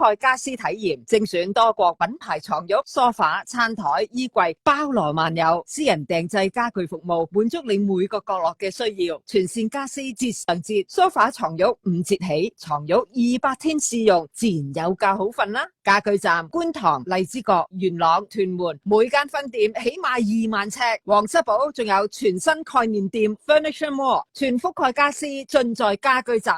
蓋家私體驗，精選多國品牌床褥、梳化、餐台、衣櫃，包羅萬有。私人訂製家具服務，滿足你每個角落嘅需要。全線家私節上節，梳化床褥5折起，床褥200天試用，自然有覺好瞓啦。家居站觀塘、荔枝角、元朗、屯門，每間分店起碼2萬尺。皇室堡仲有全新概念店 Furniture Mall， 全覆蓋家私盡在家居站。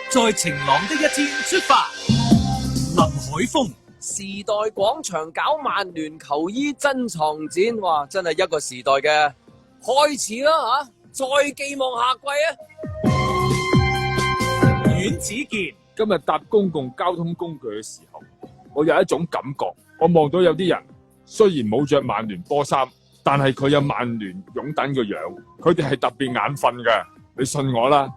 在晴朗的一天出發，林海峰。時代廣場搞曼聯球衣珍藏展，哇！真係一個時代嘅開始啦吓，再寄望下季啊！阮子健，今日搭公共交通工具嘅時候，我有一種感覺，我望到有啲人雖然冇着曼聯波衫，但係佢有曼聯擁躉嘅樣，佢哋係特別眼瞓嘅，你信我啦。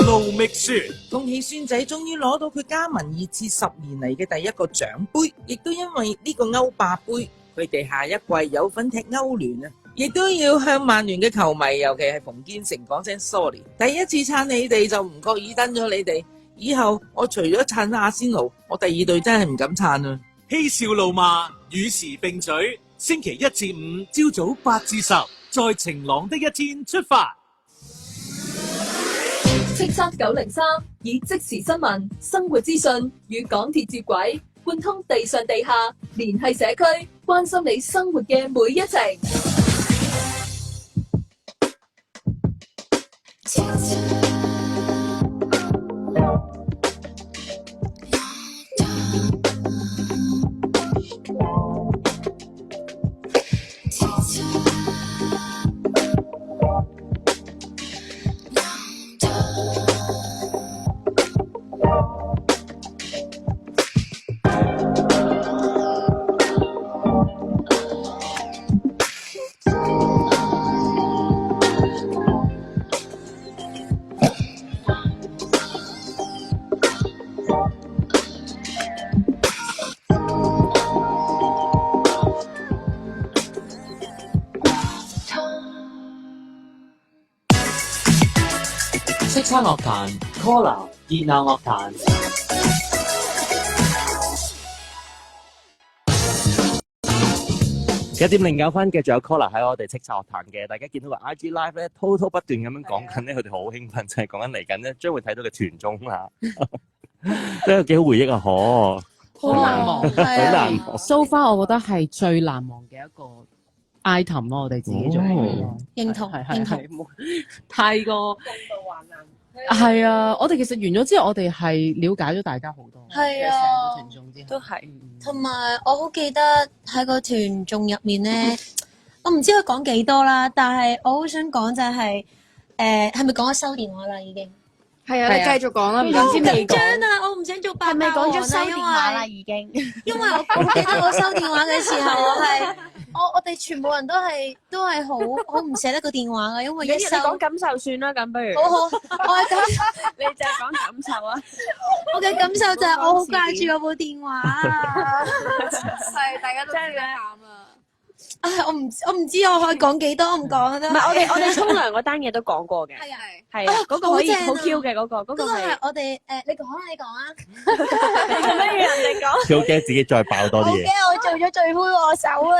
盧覓雪，恭喜孫仔終於攞到佢加盟熱刺10年嚟嘅第一個獎杯，亦都因為呢個歐霸杯，佢哋下一季有份踢歐聯啊！亦都要向曼聯嘅球迷，尤其係馮堅成講聲 sorry。第一次撐你哋就唔覺意登咗你哋，以後我除咗撐阿仙奴，我第二隊真係唔敢撐啊！嬉笑怒罵，與時並舉，星期1至5朝早8至10，在晴朗的一天出發。叱咤903以即時新聞、生活資訊與港鐵接軌，貫通地上地下，聯繫社區，關心你生活嘅每一程。叱咤樂壇 Collar 熱鬧樂壇。1:09繼續有 Collar 喺我哋叱咤樂壇嘅，大家見到個 IG Live 咧，滔滔不斷咁樣講緊咧，佢哋好興奮，就係講緊嚟緊咧，將會睇到嘅團綜啦，都有幾好回憶啊！好難忘，好難忘。So far 我覺得係最難忘嘅一個 item 咯，我哋自己做認同，太過係啊！我哋其實完咗之後，我哋係了解咗大家好多。係啊，成個團綜之後都係。同埋我好記得喺個團綜入面咧，我唔知佢講幾多啦，但係我好想講就係係咪講咗收電話啦已經？係啊，你繼續講啦，唔知未講。緊張啊！我唔想做八卦。係咪講咗收電話啦已經？因為我記得我收電話嘅時候，我哋全部人都係好唔捨得個電話㗎，因為一收。你講感受算啦，咁不如。好，我係咁。你就係講感受啊！我嘅感受就係我好掛住我部電話啊！係，大家都知你喊啦。唉，我唔知我可以講幾多，唔講啦。唔係，我哋沖涼嗰單嘢都講過嘅。係啊，嗰個可以好 Q 嘅嗰個係我哋你講啊！你做咩要人哋講？佢好驚自己再爆多啲嘢。我驚我做咗罪魁禍首啊！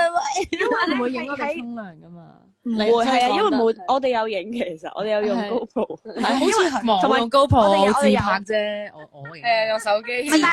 因為唔會影我哋沖涼㗎嘛。唔會係啊，因為冇我哋有影，其實我哋有用 GoPro，好似係冇用 GoPro，我自拍啫，我影。用手機。唔係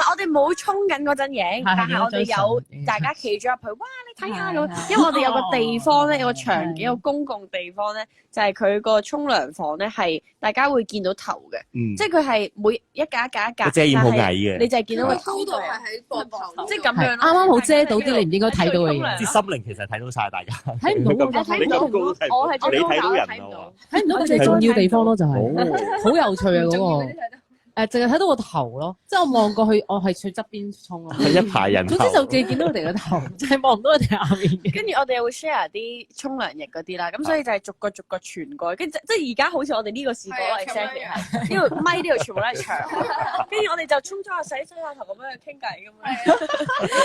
我哋冇沖緊嗰陣影，但係我哋有大家企咗入去，哇！你睇下咁，因為我哋有個地方咧，有個場景，有個公共地方咧，就係佢個沖涼房咧，係大家會見到頭嘅，即係佢係每一格一格一格，遮掩好矮嘅，你就係見到個高度係喺膊頭，即係咁樣。啱啱好遮到啲你唔應該睇到嘅嘢。啲心靈其實睇到晒大家。睇唔到。我睇唔到，我係你睇到人睇唔到，睇唔到佢哋重要地方咯，就係好有趣啊嗰個。淨係睇到個頭咯，即係我望過去，我係去側邊沖咯。係一排人。總之就淨係見到佢哋個頭，就係望唔到佢哋下面嘅。跟住我哋又會 share 啲沖涼液嗰啲啦，咁所以就係逐個傳過去，跟住即係而家好似我哋呢個視角係 set 嘅，呢度咪呢度全部都係牆，跟住我哋就沖咗下洗下頭咁樣傾偈咁樣。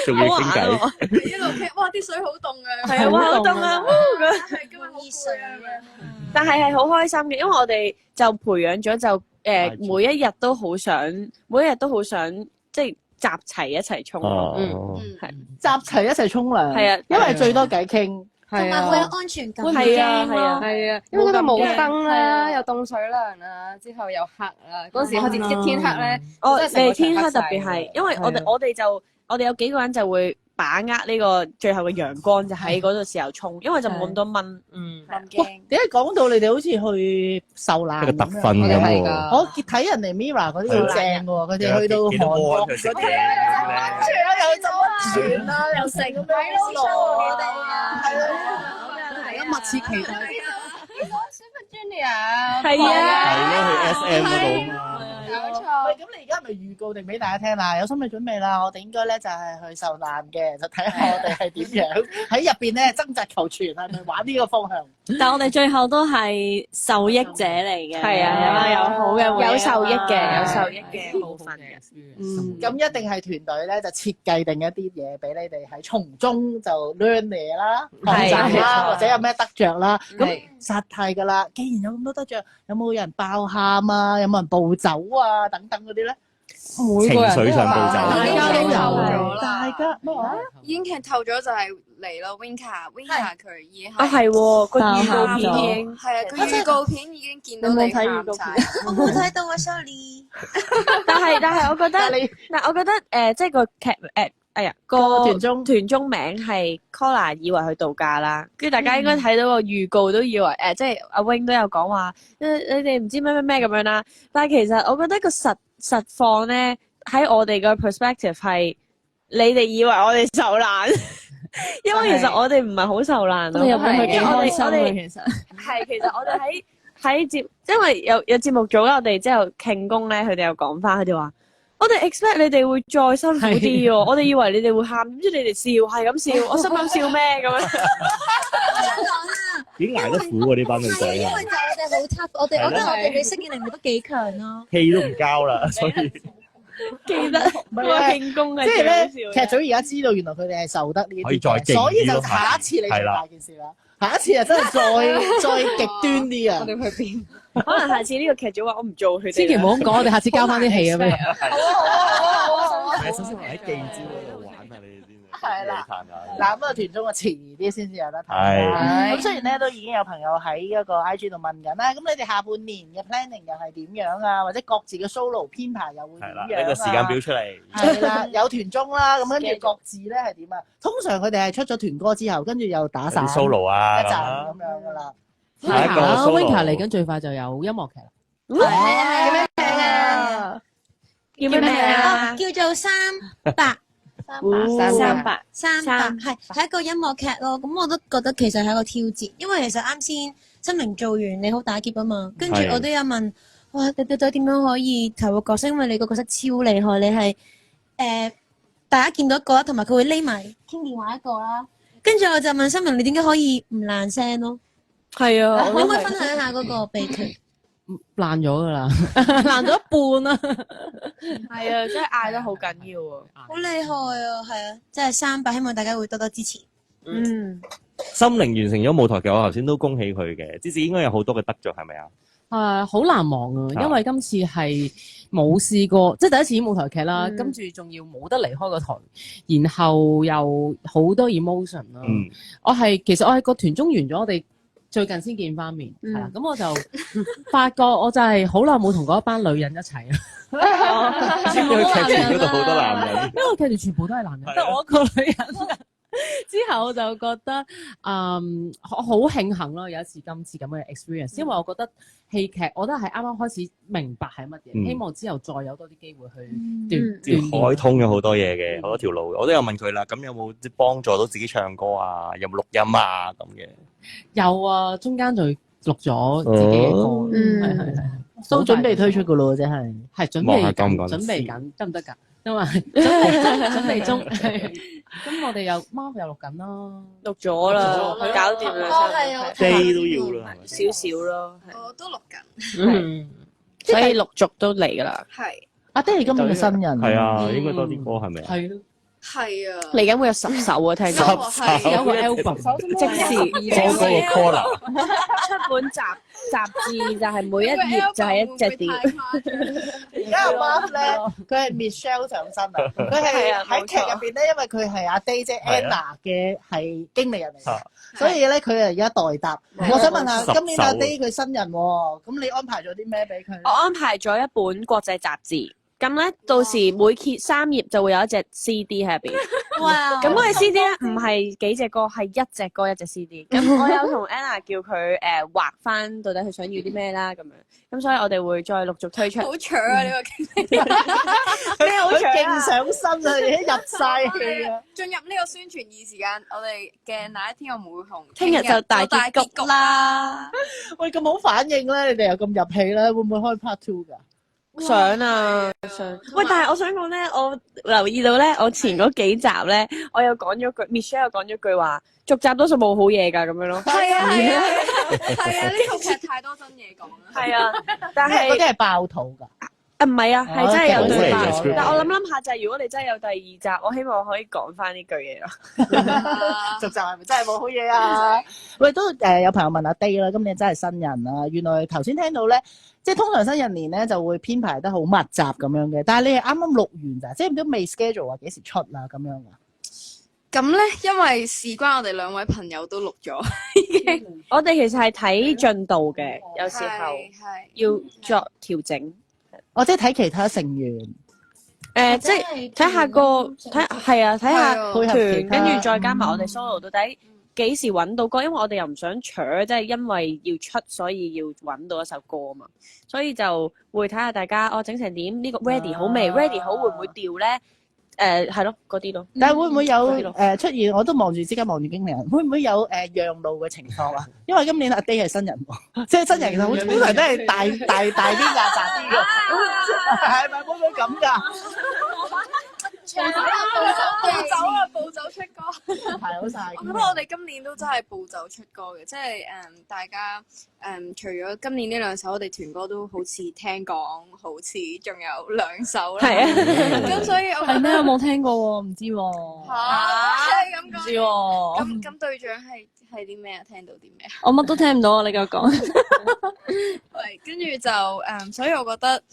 仲要傾偈。一路傾，哇！啲水好凍啊，係啊，哇！好凍啊，係今日好攰啊。但係好開心嘅，因為我哋就培養咗就每一日都好想即係集齊一齊沖涼，係集齊一齊沖涼，係啊，因為最多偈傾。同埋好有安全感。係啊，因為嗰度冇燈啦，又凍水涼啦，之後又黑啦。嗰時開始一天黑咧，你天黑特別係，因為我哋有幾個人就會把握呢個最後嘅陽光，就喺嗰度時候沖，因為就冇咁多蚊。咁驚。點解講到你哋好似去受難一個特訓咁喎。我睇人哋 Mirror 嗰啲好正喎，佢哋去到韓國嗰啲，又浸溫泉啦，又食咁樣咯，我哋啊，係啊，大家密切期待。Super Junior 係啊，係咯，去 SM 嗰度嘛。冇錯。喂，咁你而家咪預告定俾大家聽啦？有心理準備啦，我哋應該咧就係去受難嘅，就睇下我哋係點樣喺入邊咧掙扎求全，係咪玩呢個方向？但我哋最後都係受益者嚟嘅，係啊，有好嘅，有受益嘅，有受益嘅部分嘅。咁一定係團隊咧就設計定一啲嘢俾你哋喺從中就 learn 嘢啦、學習啦，或者有咩得着啦。咁實係㗎啦，既然有咁多得着，有冇人爆喊啊？有冇人暴走啊？等等嗰啲咧？情緒上暴走，大家都有咗大家咩話？已經劇透咗就係嚟咯 ，Winka 佢已經係喎，個預告片已經係啊，佢預告片已經見到你喊晒。我冇睇到啊，sorry。但係我覺得即係個劇個團中名係 Kola 以為去度假啦，跟住大家應該睇到個預告都以為即係阿 Wing 都有講話，你哋唔知咩咁樣啦。但係其實我覺得個實況咧喺我哋嘅 perspective 係你哋以為我哋受難，因為其實我哋唔係好受難咯。我哋入去幾開心啊，其實我哋喺因為有節目組啦，我哋之後慶功咧，佢哋又講翻，佢哋話。我哋 expect 你哋會再辛苦啲喎，我哋以為你哋會喊，點知你哋笑，係咁笑，我心諗笑咩咁樣？我想講啊，點捱得苦喎呢班女仔因為就我哋好 tough，我覺得我哋嘅適應能力都幾強咯。氣都唔交啦，所以記得個慶功係即係咧，幾好笑嘅劇組而家知道原來佢哋係受得呢啲，可以再勁啲咯所以就下一次你就大件事啦。下一次啊，真係再極端啲啊！我哋去邊？可能下次呢個劇組話我唔做佢哋。千祈唔好咁講，我哋下次交翻啲戲啊俾你。首先喺記招嗰度玩下你哋先。係啦，嗱咁啊團中啊遲啲先至有得睇啦。咁雖然咧都已經有朋友喺一個 IG 度問緊啦，咁你哋下半年嘅 planning 又係點樣啊？或者各自嘅 solo 編排又會點樣啊？呢個時間表出嚟。係啦，有團中啦，咁跟住各自咧係點啊？通常佢哋係出咗團歌之後，跟住又打散 solo 啊一陣咁樣噶啦。下一個 Winka 嚟緊最快就有音樂劇啦。叫咩名啊？叫咩名啊？叫做38。300係一個音樂劇咯，咁我都覺得其實係一個挑戰，因為其實啱先新明做完你好打劫啊嘛，跟住我都有問，哇你到底點樣可以投個角色，因為你個角色超厲害，你係大家見到一個啦，同埋佢會匿埋傾電話一個啦，跟住我就問新明你點解可以唔爛聲咯？係啊，可唔可以分享一下嗰個秘訣？爛咗噶啦，爛咗一半啦。係啊，真係嗌得好緊要啊！好厲害啊，係啊，即係300，希望大家會多多支持。心靈完成咗舞台劇，我頭先都恭喜佢嘅，之前應該有好多嘅得着，係咪啊？好難忘啊，因為今次係冇試過，即係第一次演舞台劇啦，跟住仲要冇得離開個台，然後又好多 emotion 啦。其實我係個團中完咗，我哋最近先見翻面，係啦，咁我就發覺我就係好耐冇同嗰一班女人一齊啦。因為劇團嗰度好多男人，因為劇團全部都係男人，得我一個女人。之後我就覺得我好慶幸咯，有一次今次咁嘅 experience，因為我覺得戲劇我都係啱啱開始明白係乜嘢，希望之後再有多啲機會去開通咗好多嘢嘅，好多條路。我都有問佢啦，咁有冇啲幫助到自己唱歌啊？有冇錄音啊？咁嘅有啊，中間就錄咗自己嘅歌，係都準備推出噶咯，真係準備緊，得唔得㗎？因為準備中，咁我哋又貓又錄緊啦，錄咗啦，搞掂啦，飛都要啦，少少咯，我都錄緊，所以陸續都嚟噶啦。係阿爹係今日嘅新人，係啊，應該多啲歌係咪啊？係咯，係啊，嚟緊會有10首啊，聽講係有個 album，即時多個 caller。出本雜誌，就係每一頁就係一隻碟。而家阿媽咧，佢係 Michelle 上身啊！佢係喺劇入邊咧，因為佢係阿 Day 姐 Anna 嘅係經理人嚟嘅，所以咧佢係而家代答。我想問下，今年阿 Day 佢新人喎，咁你安排咗啲咩俾佢？我安排咗一本國際雜誌。咁咧，到時每揭3頁就會有一隻 CD 喺入邊。哇！咁我哋 CD 咧唔係幾隻歌，係一隻歌一隻 CD。咁我有同 Anna 叫佢畫翻到底佢想要啲咩啦，咁樣。咁所以我哋會再陸續推出。好搶啊！呢個經理，咩好搶勁上身啊！已經入晒氣啊！進入呢個宣傳2時間，我哋嘅那一天我們會紅，聽日就大結局啦。喂，咁好反應咧，你哋又咁入戲咧，會唔會開 Part 2㗎？想啊，想。喂，但係我想講咧，我留意到咧，我前嗰幾集咧，我有講咗句 ，Michelle 又講咗句話，續集多數冇好嘢㗎咁樣咯。係啊，呢套劇太多真嘢講啦。係啊，但係嗰啲係爆肚㗎。唔係啊，係真係有對白。哦但我諗下就係，如果你真係有第2集，我希望可以講翻呢句嘢咯。續集係咪真係冇好嘢啊？喂，都有朋友問阿 Day 啦，今年真係新人啦。原來頭先聽到咧，即係通常新人年咧就會編排得好密集咁樣嘅，但係你係啱啱錄完咋，即係唔知未 schedule 話幾時出啊咁樣啊？咁咧，因為事關我哋2位朋友都錄咗，已經。我哋其實係睇進度嘅，有時候要作調整。或者睇其他成員，即係睇下睇下團，配合跟住再加埋我哋 solo 到底幾時揾到歌，因為我哋又唔想搶，即係因為要出，所以要揾到一首歌啊嘛，所以就會睇下大家整成點，呢個 ready 好未 ？ready 好會唔會調咧？係咯，嗰啲咯。但係會唔會有出現？我都即刻望住經理人，會唔會有讓路嘅情況啊？因為今年阿 Day 係新人喎，即係新人其實好通常都係大啲壓榨啲嘅，係咪會唔會咁㗎？步走出歌，排好晒。我覺得我哋今年都真係步走出歌嘅，即係大家除咗今年呢2首，我哋團歌都好似聽講，好似仲有2首啦。係啊，咁所以我係咩？我冇聽過喎，唔知喎。咁講。唔知喎。咁隊長係啲咩啊？聽到啲咩啊？我乜都聽唔到，你繼續講。係，跟住就所以我覺得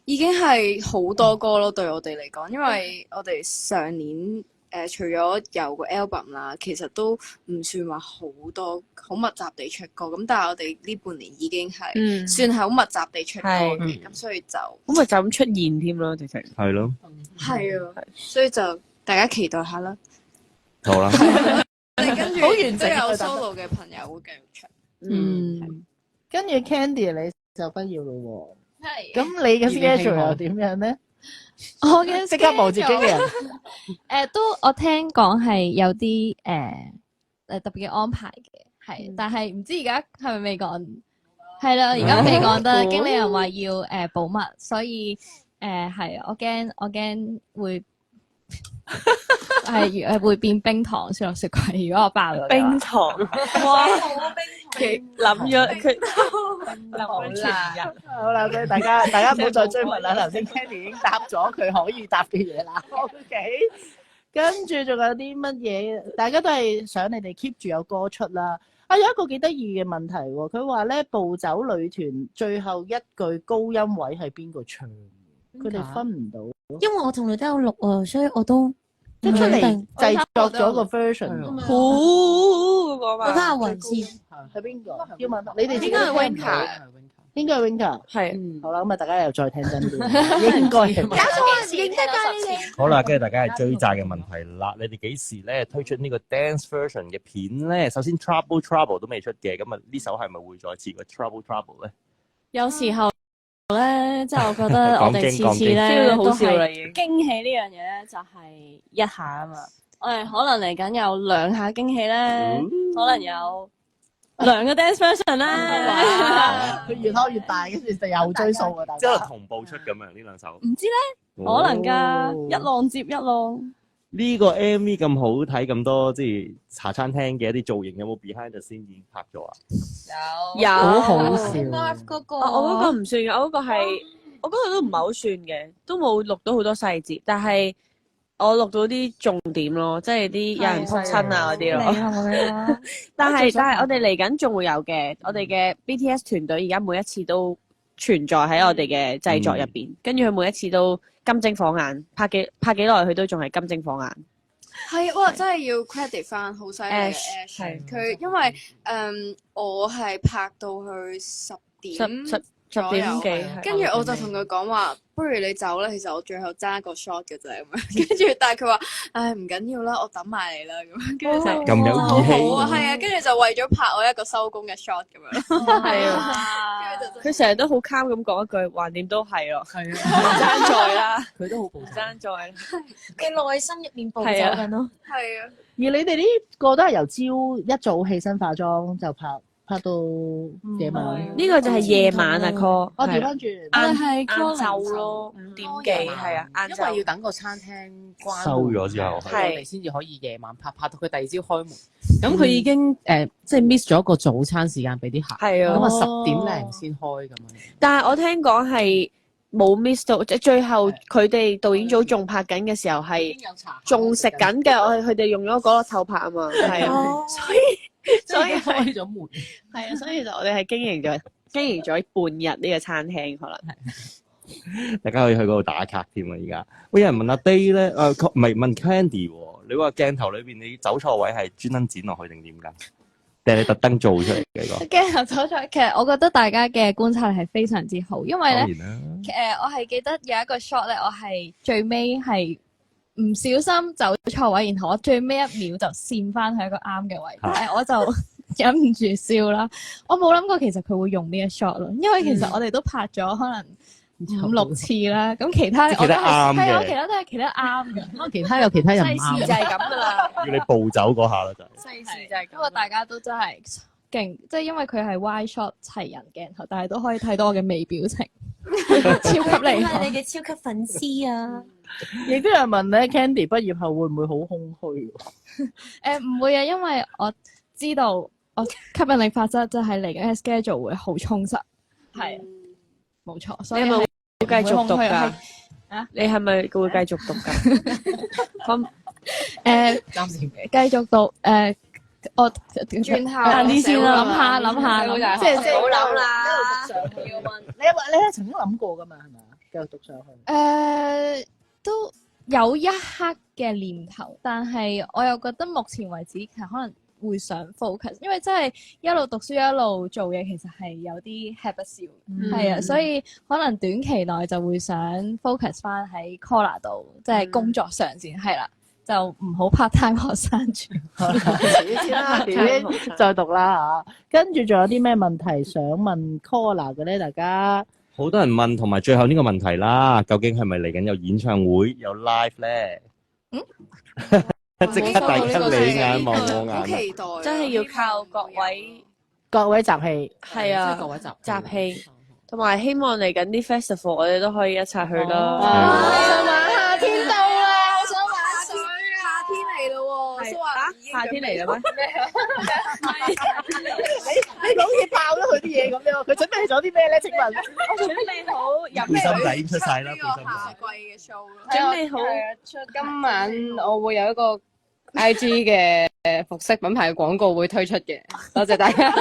已經係好多歌咯，對我哋嚟講，因為我哋上年除咗有個 album 啦，其實都唔算話好多好密集地出歌，咁但係我哋呢半年已經係算係好密集地出歌嘅，咁所以就咁咪就咁出現添咯，直情係咯，係啊，所以就大家期待下啦。好啦，跟住好完整都有 solo 嘅朋友會繼續出。跟住 Candy 你就不要咯喎。係。咁你嘅 schedule 又點樣咧？我嘅即刻望住經理人。都我聽講係有啲特別嘅安排嘅，係，但係唔知而家係咪未講？係啦，而家未講得，經理人話要保密，所以係我驚會係會變冰糖雪落雪櫃。如果我爆咗冰糖，哇！佢諗咗佢諗咗全日。好啦，所以大家唔好再追問啦。頭先 Candy 已經答咗佢可以答嘅嘢啦。OK， 跟住仲有啲乜嘢？大家都係想你哋 keep 住有歌出啦。有一個幾得意嘅問題喎，佢話咧暴走女團最後一句高音位係邊個唱？佢哋分唔到。因為我同你都有錄啊，所以我都即係出嚟製作咗個 version。好嗰個嘛？我睇下雲先。係邊個？要問你哋應該係 Winter。應該係 Winter。係。好啦，咁啊，大家又再聽真啲。應該係。搞錯，認得㗎你哋。好啦，跟住大家係追債嘅問題啦。你哋幾時咧推出呢個 dance version 嘅片咧？首先 Trouble 都未出嘅，咁啊呢首係咪會再次個 Trouble 咧？有時候咧，即係我覺得我哋次次咧都係驚喜呢樣嘢咧，就係一下啊嘛。我哋可能嚟緊有2下驚喜咧，可能有2個 dance version 啦。佢越開越大，跟住就又追數啊！大即家係同步出咁樣呢兩首。唔知咧，可能㗎，一浪接一浪。呢個 MV 咁好睇，咁多即係茶餐廳嘅一啲造型，有冇 behind the scene 已經拍咗啊？有，好好笑。嗰個我嗰個唔算嘅，我嗰個都唔係好算嘅，都冇錄到好多細節，但係我錄到啲重點咯，即係啲有人撲親啊嗰啲咯。係啊，但係我哋嚟緊仲會有嘅，我哋嘅 BTS 團隊而家每一次都存在喺我哋嘅製作入邊，跟住佢每一次都金睛火眼，拍幾耐佢都仲係金睛火眼。係哇，真係要 credit 翻，好犀利嘅 Ash。係佢因為我係拍到去10點10點幾，跟住我就同佢講話，不如你走啦。其實我最後爭一個 shot 嘅啫咁樣。跟住但係佢話，唉唔緊要啦，我等埋你啦咁樣。跟住就咁有義氣好啊，係啊。跟住就為咗拍我一個收工嘅 shot 咁樣。係啊，佢成日都好 calm 咁講一句，橫掂都係咯。係啊，爭在啦，佢都好暴走，爭在。佢內心入面暴走緊咯。係啊。而你哋呢個都係由朝一早起身化妝就拍到夜晚。呢個就係夜晚啊 call。我調翻轉，晏晝咯，5點幾係啊，晏晝。因為要等個餐廳關收咗之後我哋先至可以夜晚拍到佢第二朝開門。咁佢已經即係 miss 咗個早餐時間俾啲客。係啊。咁啊10點零先開咁樣。但係我聽講係冇 miss 到，即係最後佢哋導演組仲拍緊嘅時候係仲食緊嘅，佢哋用咗嗰個頭拍啊嘛，係啊，所以開咗門。係啊，所以就我哋係經營咗半日呢個餐廳，可能係。大家可以去嗰度打卡添啊！而家喂，有人問阿 Day 咧，唔係問 Candy 喎。你話鏡頭裏邊你走錯位係專登剪落去定點㗎？定係你特登做出嚟嘅個？鏡頭走錯，其實我覺得大家嘅觀察力係非常之好，因為咧，我係記得有一個 shot 咧，我係最尾係唔小心走錯位，然後我最尾1秒就跣翻去一個啱嘅位，但係我就忍唔住笑啦。我冇諗過其實佢會用呢一 shot 咯，因為其實我哋都拍咗可能5-6次啦，咁其他我都係啱嘅，我其他都係企得啱嘅，可能其他有其他人唔世啱。事就係咁噶啦，要你暴走嗰下啦就。世事就係咁。不過大家都真係勁，即係因為佢係 wide shot 齊人鏡頭，但係都可以睇到我嘅微表情，超級厲害。你嘅超級粉絲啊！亦都有人問咧，Candy 畢業後會唔會好空虛？唔會啊，因為我知道我吸引力法則就係嚟緊嘅 schedule 會好充實，係冇錯。所以你有冇繼續讀㗎？啊，你係咪會繼續讀㗎？咁暫時繼續讀我轉校晏啲先啦，諗下，即係唔好諗啦。要問你係曾經諗過㗎嘛？係咪啊？繼續讀上去。都有一刻嘅念頭，但係我又覺得目前為止其實可能會想 focus，因為真係一路讀書一路做嘢，其實係有啲吃不消，係啊，所以可能短期內就會想 focus 翻喺 Collar 度，即係工作上先係啦，就唔好 part time 學生住。遲先啦，遲啲再讀啦嚇。跟住仲有啲咩問題想問 Collar 嘅咧？大家？好多人問，同埋最後呢個問題啦，究竟係咪嚟緊有演唱會有 live 咧？即刻大家你眼望我眼，好期待，真係要靠各位集氣，係啊，各位集氣，同埋希望嚟緊啲 festival 我哋都可以一齊去啦。想玩夏天到啦，我想玩水啊！夏天嚟咯喎，夏天嚟啦咩？你講嘢爆咗佢啲嘢咁樣，佢準備咗啲咩咧？請問我準備好飲背心仔已經出晒啦，背心夏季嘅 show 咯。準備好今晚我會有一個 IG 嘅服飾品牌嘅廣告會推出嘅，多謝大家。好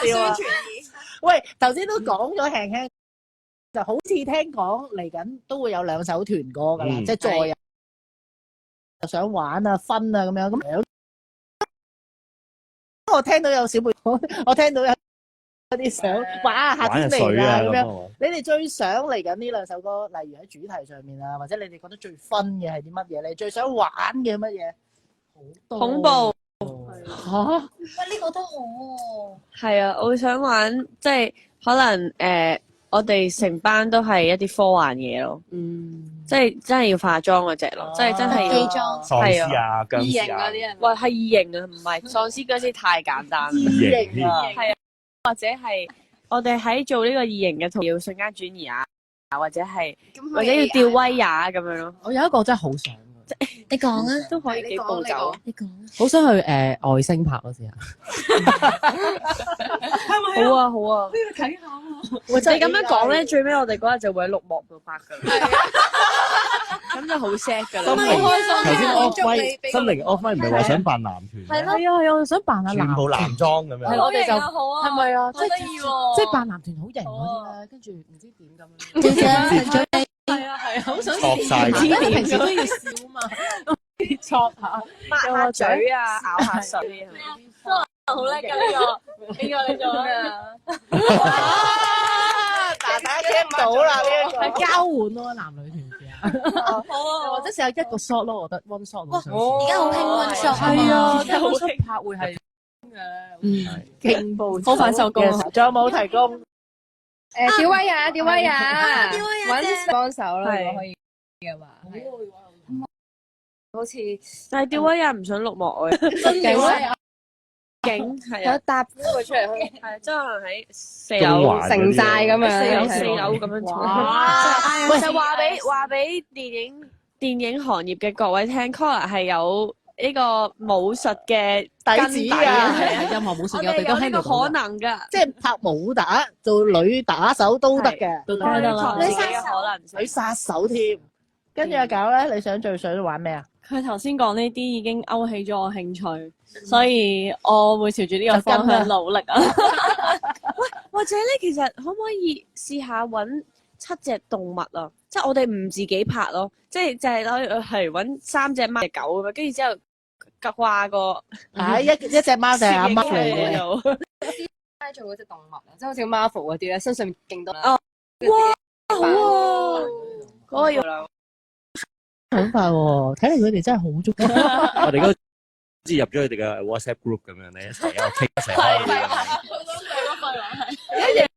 笑啊！喂，頭先都講咗輕輕，就好似聽講嚟緊都會有2首團歌噶啦，即係再有想玩啊、分啊咁樣咁。我聽到有小妹，我聽到有啲想玩夏天嚟啦咁樣。你哋最想嚟緊呢2首歌，例如喺主題上面啊，或者你哋覺得最分嘅係啲乜嘢？你最想玩嘅乜嘢？恐怖嚇！喂，呢個都好喎。係啊，我會想玩，即係可能我哋成班都係一啲科幻嘢咯。即係真係要化妝嗰隻咯，即係真係要喪屍啊、僵屍啊，哇係異形啊，唔係喪屍僵屍太簡單。異形啊，係啊，或者係我哋喺做呢個異形嘅圖要瞬間轉移啊，或者要吊威亞咁樣咯。我有一個真係好想，你講啊，都可以幾步走。你講。好想去外星拍嗰時啊！好啊好啊，睇下啊！你咁樣講咧，最尾我哋嗰日就會喺綠幕度拍噶啦。咁係好 sad 㗎啦，心靈好開心頭先啊 off 咪，祝你心靈 off 咪唔係話想扮男團，係咯，係啊，我想扮下男全部男裝咁樣。係我哋就好啊係咪啊？好得意喎即係扮男團好型嗰啲咧，跟住唔知點咁樣。係啊係啊，好想錯晒因為平時都要笑嘛，錯下抹下嘴啊，咬下水啊，好叻㗎呢個你做咩啊？大家聽唔到啦呢一個。係交換咯，男女團試下。好啊，或者試下一個 shot 咯，我覺得 one shot 好想試。而家好興 one shot 係啊，真係好 one shot 拍會係勁暴好快收工啊仲有冇提供？吊威啊，吊威啊，吊威啊揾幫手啦，係如果可以嘅話，好似但係吊威也唔想錄幕嘅，真嘅咩？景係有啊，搭邊個出嚟可以？係真係喺四中樓環成晒咁樣，四樓咁樣坐。喂就話俾電影行業嘅各位聽 ，Collar 係有呢個武術嘅底子啊係啊，任何武術嘅我哋都有呢 handle 個到㗎可能㗎，即係拍武打做女打手都得嘅，都得開啦拓自己嘅可能性女。殺手添。跟住阿搞咧，你最想玩咩啊？佢頭先講呢啲已經勾起咗我興趣，所以我會朝住呢個方向努力啊！或者咧，其實可唔可以試下揾7隻動物啊？即係我哋唔自己拍咯，即係就係係揾3隻貓隻狗咁樣，跟住之後掛個一隻貓就係阿媽嚟嘅。做嗰隻動物啊，即係好似 Marvel 嗰啲咧，身上面勁多。哦，哇，好喎，嗰個要好快喎！睇嚟佢哋真係好中意。我哋嗰好似入咗佢哋嘅 WhatsApp group 咁樣咧，一齊喺度傾，一齊開啲咁樣。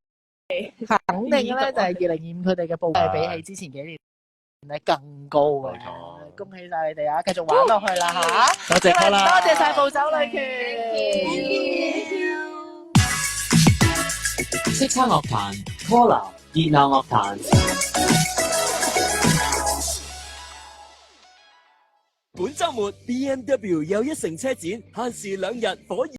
肯定咧就係2025佢哋嘅步伐比起之前幾年咧更高嘅。恭喜晒你哋啊！繼續玩落去啦嚇！多謝 Collar 多謝晒暴走女權。叱咤樂壇 Collar 熱鬧樂壇。本週末 BMW 又一城車展，限時2日火熱。